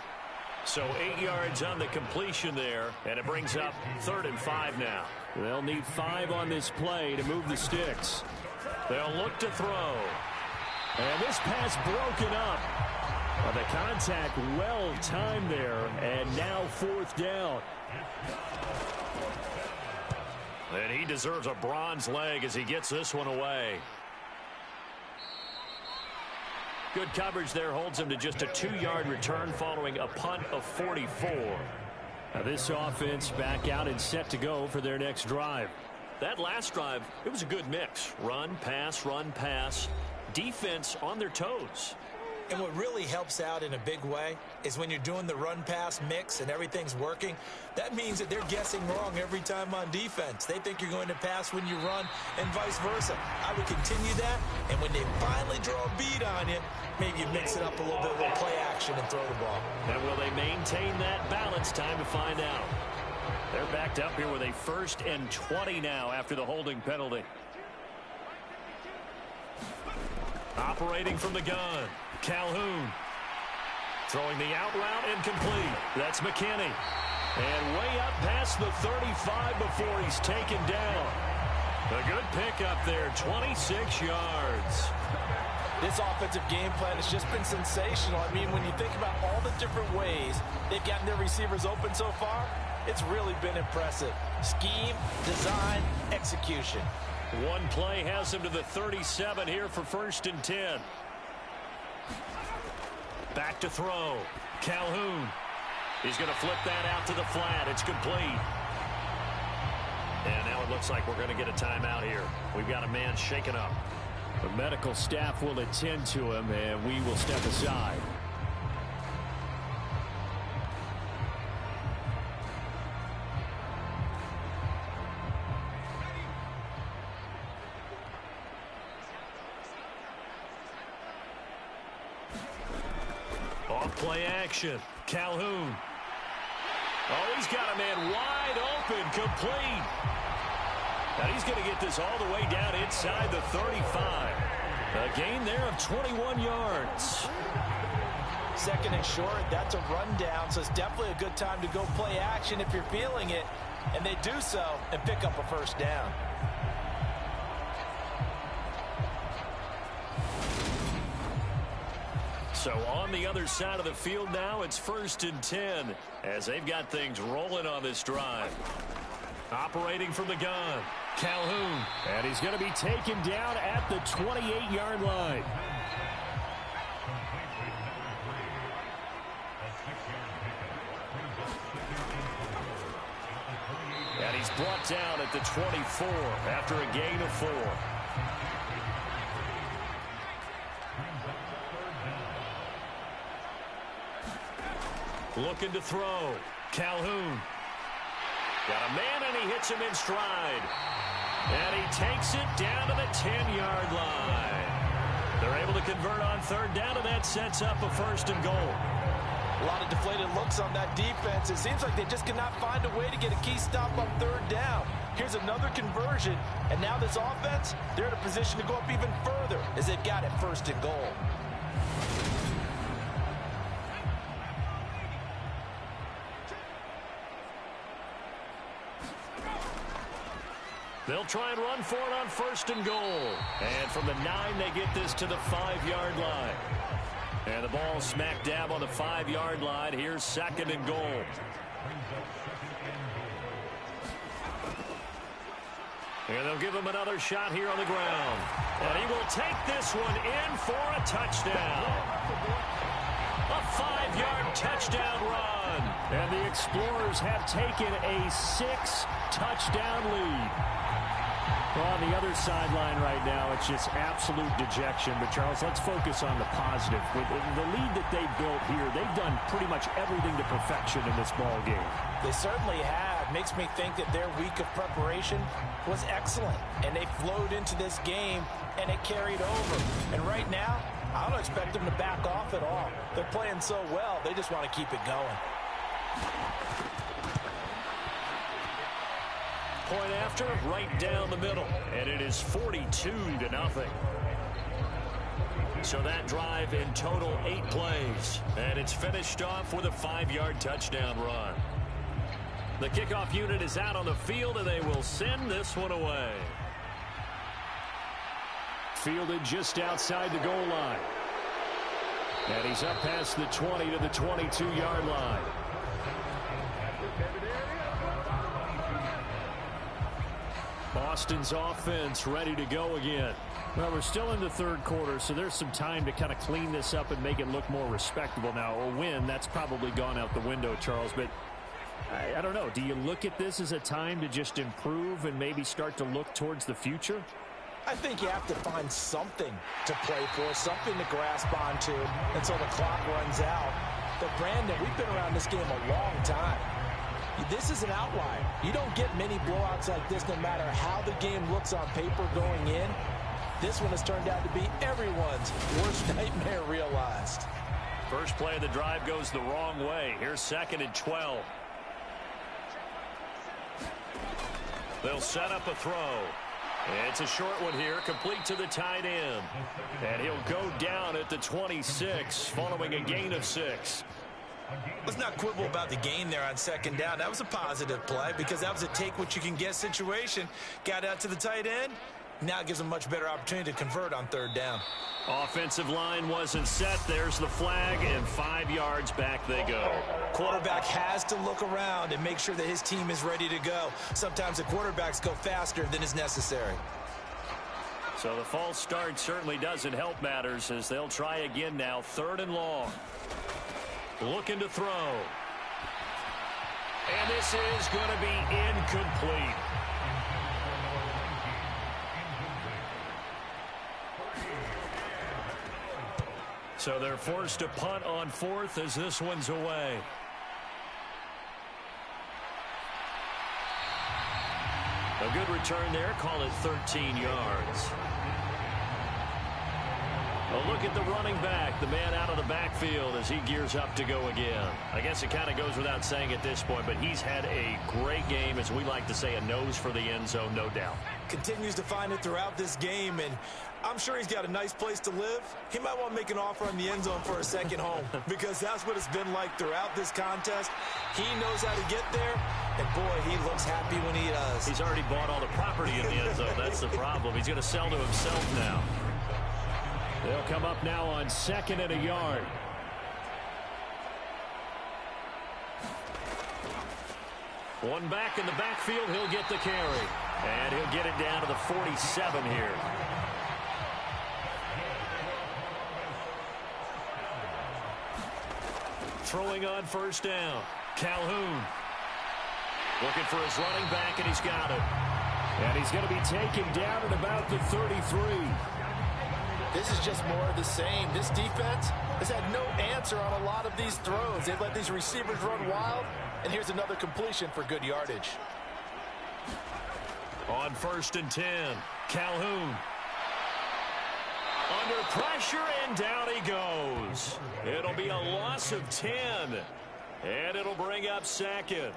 So 8 yards on the completion there, and it brings up 3rd and 5 now. They'll need 5 on this play to move the sticks. They'll look to throw. And this pass broken up. Well, the contact well timed there, and now 4th down. And he deserves a bronze leg as he gets this one away. Good coverage there holds him to just a 2-yard return following a punt of 44. Now this offense back out and set to go for their next drive. That last drive, it was a good mix. Run, pass, defense on their toes. And what really helps out in a big way is when you're doing the run-pass mix and everything's working, that means that they're guessing wrong every time on defense. They think you're going to pass when you run and vice versa. I would continue that, and when they finally draw a beat on you, maybe you mix it up a little bit, a little play action and throw the ball. And will they maintain that balance? Time to find out. They're backed up here with a 1st and 20 now after the holding penalty. Operating from the gun, Calhoun. Throwing the out route incomplete. That's McKinney. And way up past the 35 before he's taken down. A good pickup there, 26 yards. This offensive game plan has just been sensational. I mean, when you think about all the different ways they've gotten their receivers open so far, it's really been impressive. Scheme, design, execution. One play has him to the 37 here for 1st and 10. Back to throw. Calhoun. He's going to flip that out to the flat. It's complete. And now it looks like we're going to get a timeout here. We've got a man shaken up. The medical staff will attend to him, and we will step aside. Off-play action. Calhoun. Oh, he's got a man wide open, complete. And he's going to get this all the way down inside the 35. A gain there of 21 yards. 2nd and short, that's a rundown, so it's definitely a good time to go play action if you're feeling it. And they do so and pick up a 1st down. So on the other side of the field now, it's 1st and 10 as they've got things rolling on this drive. Operating from the gun, Calhoun. And he's going to be taken down at the 28-yard line. And he's brought down at the 24 after a gain of 4. Looking to throw. Calhoun. Got a man, and he hits him in stride. And he takes it down to the 10-yard line. They're able to convert on 3rd down, and that sets up a 1st and goal. A lot of deflated looks on that defense. It seems like they just cannot find a way to get a key stop on 3rd down. Here's another conversion, and now this offense, they're in a position to go up even further as they've got it 1st and goal. They'll try and run for it on 1st and goal. And from the 9, they get this to the 5-yard line. And the ball smack dab on the 5-yard line. Here's 2nd and goal. And they'll give him another shot here on the ground. And he will take this one in for a touchdown. A 5-yard touchdown run. And the Explorers have taken a 6-touchdown lead. Well, on the other sideline right now, it's just absolute dejection. But, Charles, let's focus on the positive. With the lead that they built here, they've done pretty much everything to perfection in this ball game. They certainly have. Makes me think that their week of preparation was excellent. And they flowed into this game, and it carried over. And right now, I don't expect them to back off at all. They're playing so well, they just want to keep it going. Point after, right down the middle. And it is 42-0. So that drive in total 8 plays. And it's finished off with a 5-yard touchdown run. The kickoff unit is out on the field, and they will send this one away. Fielded just outside the goal line. And he's up past the 20 to the 22-yard line. Austin's offense ready to go again. Well, we're still in the third quarter, so there's some time to kind of clean this up and make it look more respectable now. A win, that's probably gone out the window, Charles, but I don't know. Do you look at this as a time to just improve and maybe start to look towards the future? I think you have to find something to play for, something to grasp onto until the clock runs out. But, Brandon, we've been around this game a long time. This is an outlier. You don't get many blowouts like this no matter how the game looks on paper going in. This one has turned out to be everyone's worst nightmare realized. First play of the drive goes the wrong way. Here's 2nd and 12. They'll set up a throw. It's a short one here, complete to the tight end. And he'll go down at the 26 following a gain of 6. Let's not quibble about the gain there on 2nd down. That was a positive play because that was a take-what-you-can-get situation. Got out to the tight end. Now it gives them a much better opportunity to convert on 3rd down. Offensive line wasn't set. There's the flag, and 5 yards back they go. Quarterback has to look around and make sure that his team is ready to go. Sometimes the quarterbacks go faster than is necessary. So the false start certainly doesn't help matters as they'll try again now. 3rd and long. Looking to throw. And this is going to be incomplete. So they're forced to punt on 4th as this one's away. A good return there. Call it 13 yards. A look at the running back, the man out of the backfield as he gears up to go again. I guess it kind of goes without saying at this point, but he's had a great game, as we like to say, a nose for the end zone, no doubt. Continues to find it throughout this game, and I'm sure he's got a nice place to live. He might want to make an offer on the end zone for a second home because that's what it's been like throughout this contest. He knows how to get there, and boy, he looks happy when he does. He's already bought all the property in the end zone. That's the problem. He's going to sell to himself now. They'll come up now on 2nd and a yard. One back in the backfield. He'll get the carry. And he'll get it down to the 47 here. Throwing on 1st down. Calhoun. Looking for his running back, and he's got it. And he's going to be taken down at about the 33. This is just more of the same. This defense has had no answer on a lot of these throws. They've let these receivers run wild, and here's another completion for good yardage. On 1st and 10, Calhoun. Under pressure, and down he goes. It'll be a loss of 10, and it'll bring up 2nd.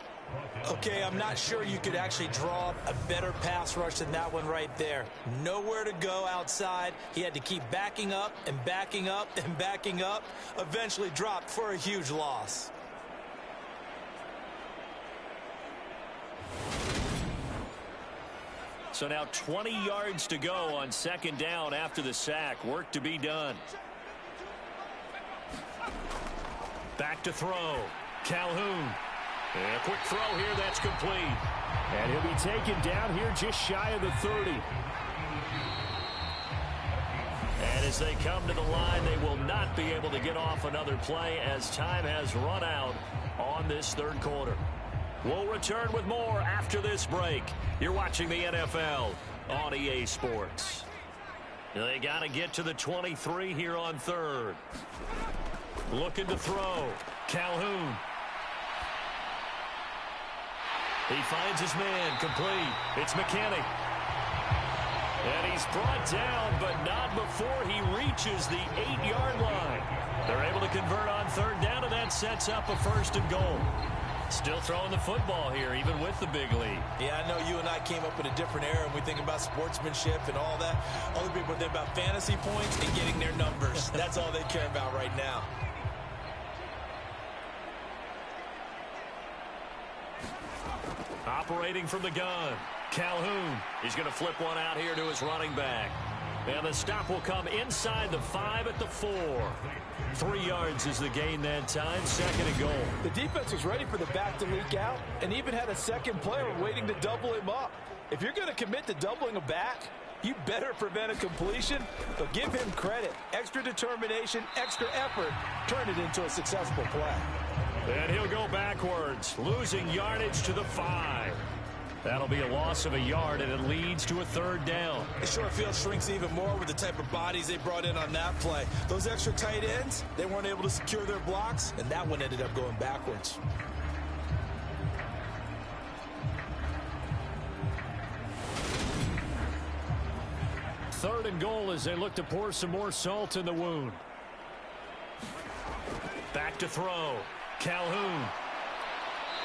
Okay, I'm not sure you could actually draw a better pass rush than that one right there. Nowhere to go outside. He had to keep backing up and backing up and backing up. Eventually dropped for a huge loss. So now 20 yards to go on 2nd down after the sack. Work to be done. Back to throw. Calhoun. And a quick throw here, that's complete. And he'll be taken down here just shy of the 30. And as they come to the line, they will not be able to get off another play as time has run out on this 3rd quarter. We'll return with more after this break. You're watching the NFL on EA Sports. They got to get to the 23 here on 3rd. Looking to throw. Calhoun. He finds his man, complete. It's McKinney. And he's brought down, but not before he reaches the 8-yard line. They're able to convert on 3rd down, and that sets up a 1st and goal. Still throwing the football here, even with the big lead. Yeah, I know you and I came up in a different era, and we think about sportsmanship and all that. Other people think about fantasy points and getting their numbers. That's all they care about right now. Operating from the gun, Calhoun. He's going to flip one out here to his running back. And the stop will come inside the 5 at the 4. 3 yards is the gain that time. 2nd and goal. The defense was ready for the back to leak out and even had a second player waiting to double him up. If you're going to commit to doubling a back, you better prevent a completion, but give him credit. Extra determination, extra effort, turn it into a successful play. And he'll go backwards, losing yardage to the 5. That'll be a loss of a yard, and it leads to a 3rd down. The short field shrinks even more with the type of bodies they brought in on that play. Those extra tight ends, they weren't able to secure their blocks, and that one ended up going backwards. Third and goal as they look to pour some more salt in the wound. Back to throw. Calhoun.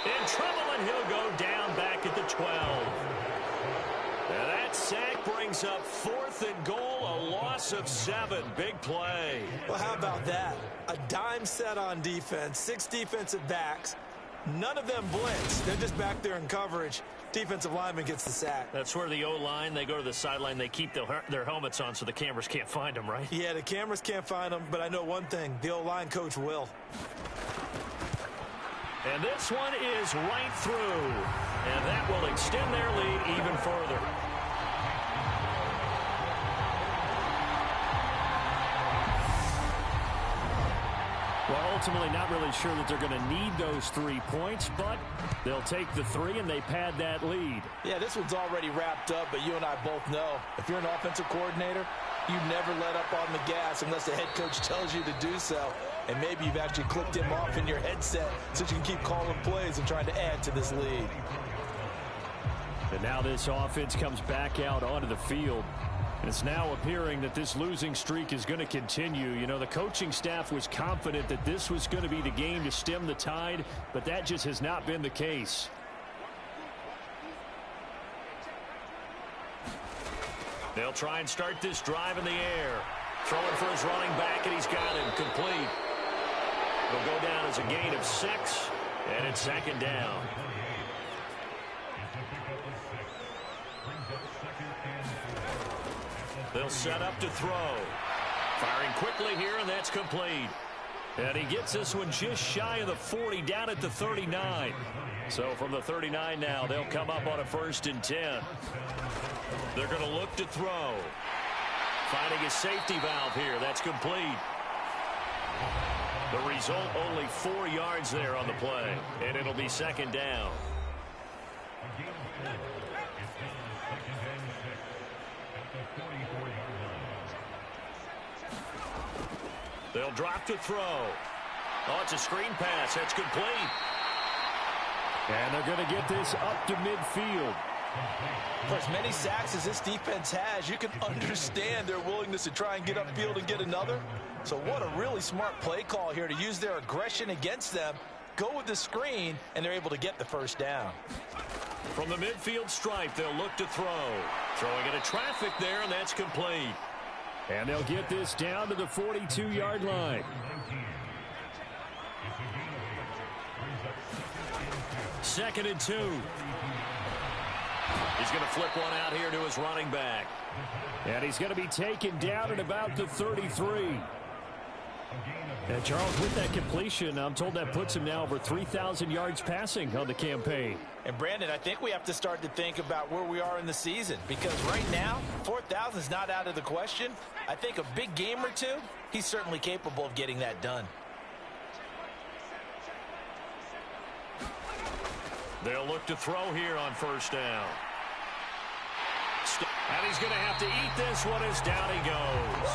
In trouble, and he'll go down back at the 12. And that sack brings up 4th and goal, a loss of 7. Big play. Well, how about that? A dime set on defense, 6 defensive backs. None of them blitz. They're just back there in coverage. Defensive lineman gets the sack. That's where the O-line, they go to the sideline, they keep their helmets on so the cameras can't find them, right? Yeah, the cameras can't find them, but I know one thing. The O-line coach will. And this one is right through. And that will extend their lead even further. Well, ultimately not really sure that they're going to need those 3 points, but they'll take the 3 and they pad that lead. Yeah, this one's already wrapped up, but you and I both know if you're an offensive coordinator, you never let up on the gas unless the head coach tells you to do so. And maybe you've actually clicked him off in your headset so you can keep calling plays and trying to add to this lead. And now this offense comes back out onto the field. And it's now appearing that this losing streak is going to continue. You know, the coaching staff was confident that this was going to be the game to stem the tide, but that just has not been the case. They'll try and start this drive in the air. Throwing for his running back, and he's got him complete. It'll go down as a gain of 6, and it's 2nd down. They'll set up to throw. Firing quickly here, and that's complete. And he gets this one just shy of the 40, down at the 39. So from the 39 now, they'll come up on a 1st and 10. They're going to look to throw. Finding a safety valve here. That's complete. The result, only 4 yards there on the play. And it'll be 2nd down. They'll drop to throw. Oh, it's a screen pass. That's complete. And they're going to get this up to midfield. For as many sacks as this defense has, you can understand their willingness to try and get upfield and get another. So what a really smart play call here to use their aggression against them. Go with the screen, and they're able to get the 1st down. From the midfield stripe, they'll look to throw. Throwing into traffic there, and that's complete. And they'll get this down to the 42-yard line. Second and 2. He's going to flip one out here to his running back. And he's going to be taken down at about the 33. And Charles, with that completion, I'm told that puts him now over 3,000 yards passing on the campaign. And Brandon, I think we have to start to think about where we are in the season, because right now 4,000 is not out of the question. I think a big game or two, he's certainly capable of getting that done. They'll look to throw here on 1st down. And he's going to have to eat this one as down he goes.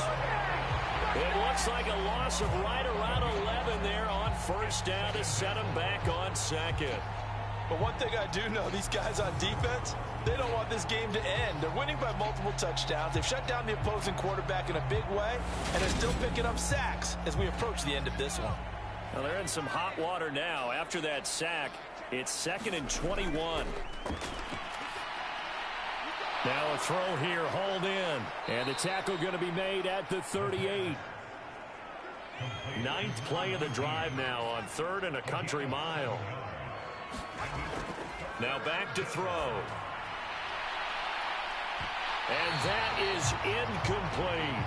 It looks like a loss of right around 11 there on 1st down to set him back on 2nd. But one thing I do know, these guys on defense, they don't want this game to end. They're winning by multiple touchdowns. They've shut down the opposing quarterback in a big way, and they're still picking up sacks as we approach the end of this one. Well, they're in some hot water now. After that sack, it's 2nd and 21. Now a throw here, hauled in. And the tackle going to be made at the 38. 9th play of the drive now on 3rd and a country mile. Now back to throw. And that is incomplete.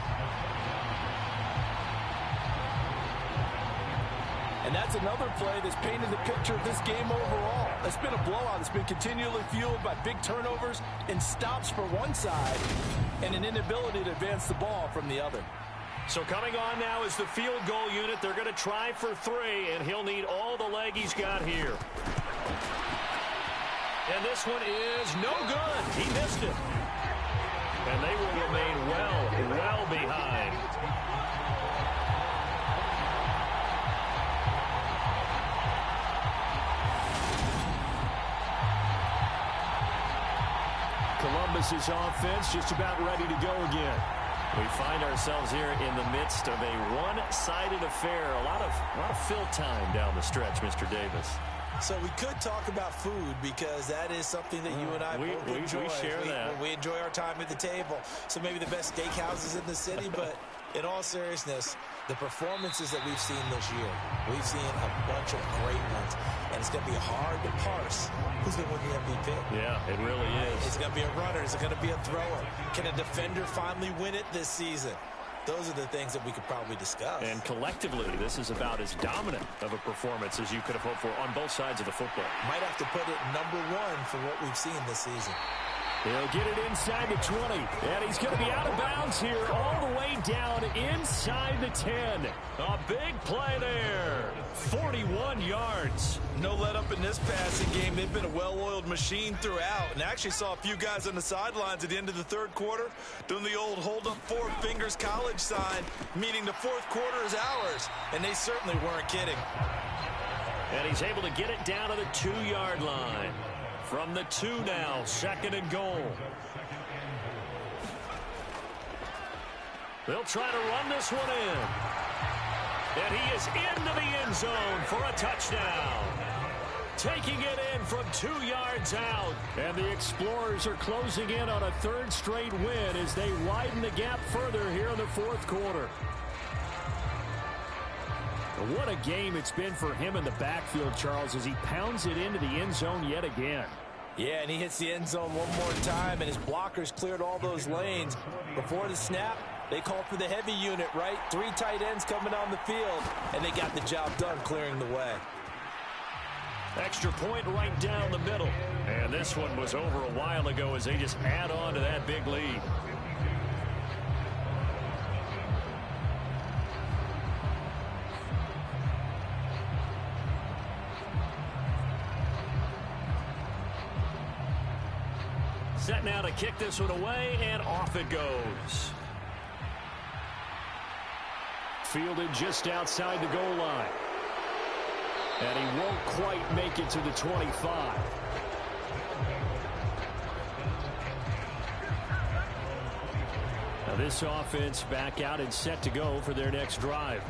And that's another play that's painted the picture of this game overall. It's been a blowout. It's been continually fueled by big turnovers and stops for one side and an inability to advance the ball from the other. So coming on now is the field goal unit. They're going to try for 3, and he'll need all the leg he's got here. And this one is no good. He missed it. And they will remain well behind. Columbus's offense just about ready to go again. We find ourselves here in the midst of a one-sided affair. A lot of fill time down the stretch, Mr. Davis. So we could talk about food because that is something that you and I both enjoy. We share that. We enjoy our time at the table. So maybe the best steakhouses in the city, but in all seriousness, the performances that we've seen this year, we've seen a bunch of great ones. And it's going to be hard to parse who's going to win the MVP. Yeah, it really is. Is it going to be a runner? Is it going to be a thrower? Can a defender finally win it this season? Those are the things that we could probably discuss. And collectively, this is about as dominant of a performance as you could have hoped for on both sides of the football. Might have to put it #1 for what we've seen this season. He'll get it inside the 20, and he's going to be out of bounds here all the way down inside the 10. A big play there. 41 yards. No let up in this passing game. They've been a well-oiled machine throughout. And I actually saw a few guys on the sidelines at the end of the third quarter doing the old hold up 4 fingers college sign, meaning the fourth quarter is ours. And they certainly weren't kidding. And he's able to get it down to the 2-yard line. From the 2 now, 2nd and goal. They'll try to run this one in. And he is into the end zone for a touchdown. Taking it in from 2 yards out. And the Explorers are closing in on a 3rd straight win as they widen the gap further here in the 4th quarter. What a game it's been for him in the backfield, Charles, as he pounds it into the end zone yet again. Yeah, and he hits the end zone one more time, and his blockers cleared all those lanes. Before the snap, they called for the heavy unit, right? 3 tight ends coming on the field, and they got the job done clearing the way. Extra point right down the middle. And this one was over a while ago as they just add on to that big lead. Set now to kick this one away, and off it goes. Fielded just outside the goal line. And he won't quite make it to the 25. Now this offense back out and set to go for their next drive.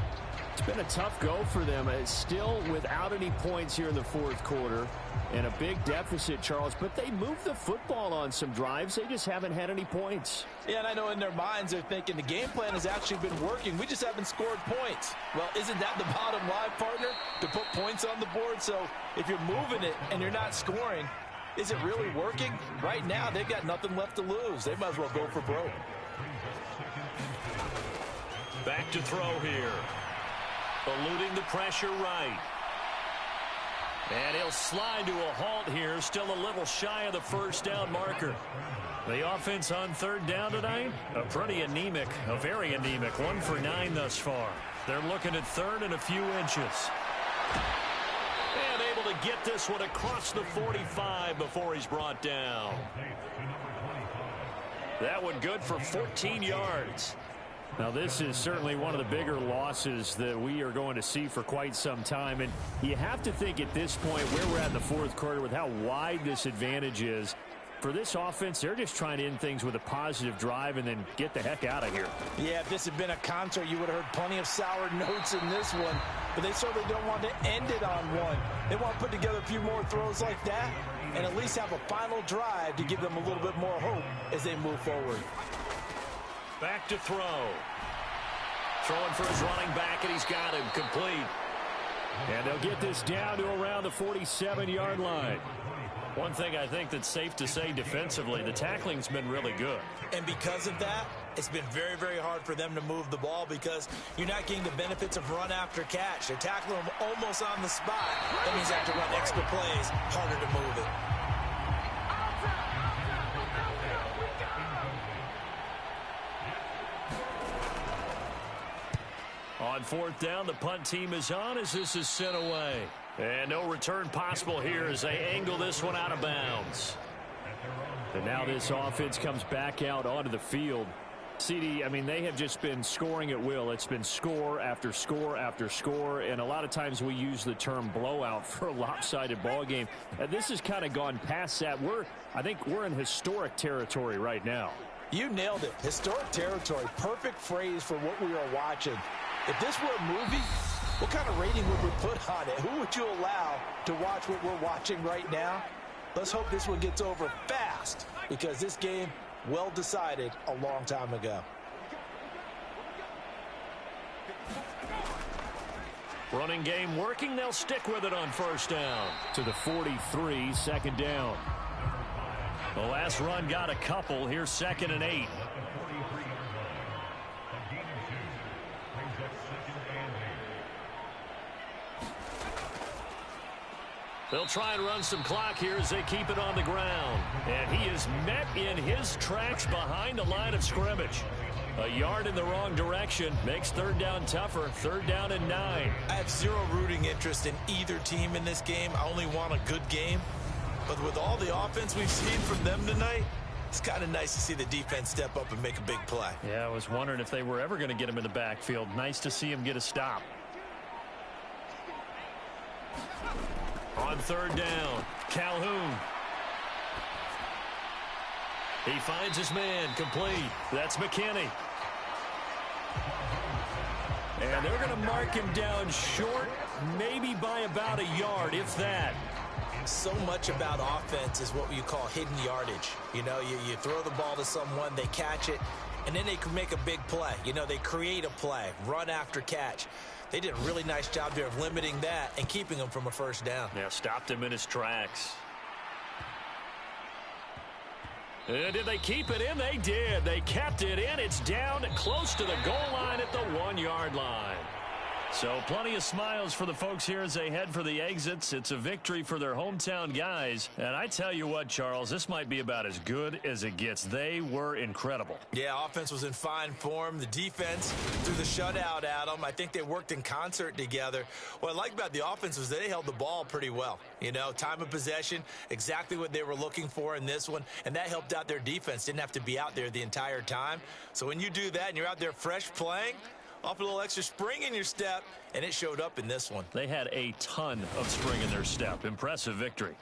It's been a tough go for them. It's still without any points here in the 4th quarter. And a big deficit, Charles, but they moved the football on some drives. They just haven't had any points. Yeah, and I know in their minds they're thinking the game plan has actually been working. We just haven't scored points. Well, isn't that the bottom line, partner? To put points on the board? So if you're moving it and you're not scoring, is it really working? Right now, they've got nothing left to lose. They might as well go for broke. Back to throw here. Eluding the pressure right. And he'll slide to a halt here, still a little shy of the 1st down marker. The offense on 3rd down tonight, a very anemic, 1 for 9 thus far. They're looking at 3rd and a few inches. And able to get this one across the 45 before he's brought down. That one good for 14 yards. Now, this is certainly one of the bigger losses that we are going to see for quite some time. And you have to think at this point where we're at in the 4th quarter with how wide this advantage is. For this offense, they're just trying to end things with a positive drive and then get the heck out of here. Yeah, if this had been a concert, you would have heard plenty of sour notes in this one. But they certainly don't want to end it on one. They want to put together a few more throws like that and at least have a final drive to give them a little bit more hope as they move forward. Back to throw. Throwing for his running back, and he's got him complete. And they'll get this down to around the 47-yard line. One thing I think that's safe to say defensively, the tackling's been really good. And because of that, it's been very, very hard for them to move the ball because you're not getting the benefits of run after catch. They're tackling them almost on the spot. That means they have to run extra plays, harder to move it. On fourth down, the punt team is on as this is sent away. And no return possible here as they angle this one out of bounds. And now this offense comes back out onto the field. CD, I mean, they have just been scoring at will. It's been score after score after score, and a lot of times we use the term blowout for a lopsided ball game. This has kind of gone past that. I think we're in historic territory right now. You nailed it. Historic territory. Perfect phrase for what we are watching. If this were a movie, what kind of rating would we put on it? Who would you allow to watch what we're watching right now? Let's hope this one gets over fast because this game, well decided a long time ago. Running game working. They'll stick with it on first down. To the 43, second down. The last run got a couple. Here's 2nd and 8. They'll try and run some clock here as they keep it on the ground. And he is met in his tracks behind the line of scrimmage. A yard in the wrong direction makes third down tougher. 3rd down and 9. I have zero rooting interest in either team in this game. I only want a good game. But with all the offense we've seen from them tonight, it's kind of nice to see the defense step up and make a big play. Yeah, I was wondering if they were ever going to get him in the backfield. Nice to see him get a stop. On 3rd down, Calhoun. He finds his man, complete. That's McKinney. And they're going to mark him down short, maybe by about a yard, if that. So much about offense is what you call hidden yardage. You know, you throw the ball to someone, they catch it, and then they can make a big play. You know, they create a play, run after catch. They did a really nice job there of limiting that and keeping him from a first down. Yeah, stopped him in his tracks. And did they keep it in? They did. They kept it in. It's down close to the goal line at the 1-yard line. So plenty of smiles for the folks here as they head for the exits. It's a victory for their hometown guys. And I tell you what, Charles, this might be about as good as it gets. They were incredible. Yeah, offense was in fine form. The defense threw the shutout at them. I think they worked in concert together. What I like about the offense was they held the ball pretty well. You know, time of possession, exactly what they were looking for in this one. And that helped out their defense. Didn't have to be out there the entire time. So when you do that and you're out there fresh playing, off a little extra spring in your step, and it showed up in this one. They had a ton of spring in their step. Impressive victory.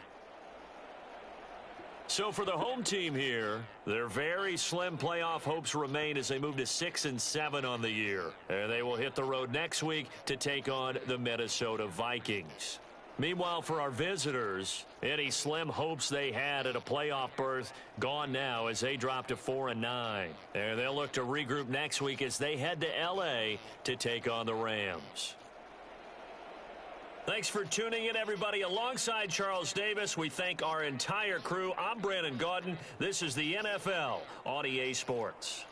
So for the home team here, their very slim playoff hopes remain as they move to 6-7 on the year. And they will hit the road next week to take on the Minnesota Vikings. Meanwhile, for our visitors, any slim hopes they had at a playoff berth gone now as they drop to 4-9. And they'll look to regroup next week as they head to L.A. to take on the Rams. Thanks for tuning in, everybody. Alongside Charles Davis, we thank our entire crew. I'm Brandon Gaudin. This is the NFL on EA Sports.